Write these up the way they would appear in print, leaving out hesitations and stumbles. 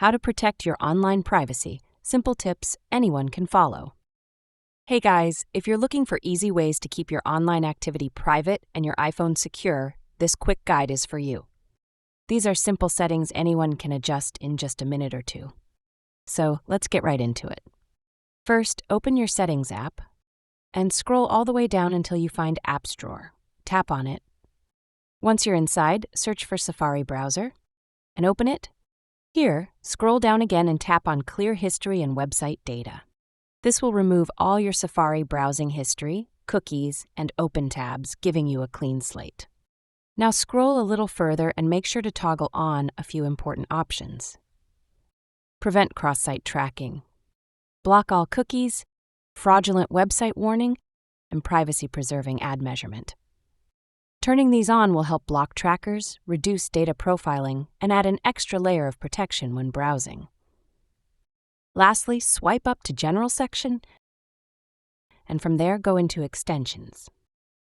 How to protect your online privacy. Simple tips anyone can follow. Hey guys, if you're looking for easy ways to keep your online activity private and your iPhone secure, this quick guide is for you. These are simple settings anyone can adjust in just a minute or two. So let's get right into it. First, open your Settings app and scroll all the way down until you find Apps drawer. Tap on it. Once you're inside, search for Safari browser and open it. Here, scroll down again and tap on Clear History and Website Data. This will remove all your Safari browsing history, cookies, and open tabs, giving you a clean slate. Now scroll a little further and make sure to toggle on a few important options. Prevent cross-site tracking, block all cookies, fraudulent website warning, and privacy-preserving ad measurement. Turning these on will help block trackers, reduce data profiling, and add an extra layer of protection when browsing. Lastly, swipe up to General section, and from there go into Extensions.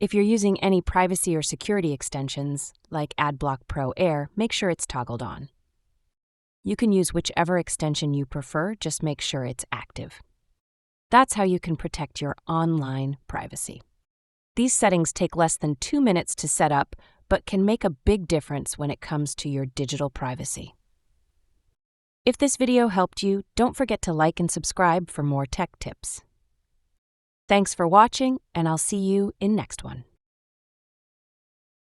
If you're using any privacy or security extensions, like AdBlock Pro Air, make sure it's toggled on. You can use whichever extension you prefer, just make sure it's active. That's how you can protect your online privacy. These settings take less than 2 minutes to set up, but can make a big difference when it comes to your digital privacy. If this video helped you, don't forget to like and subscribe for more tech tips. Thanks for watching, and I'll see you in next one.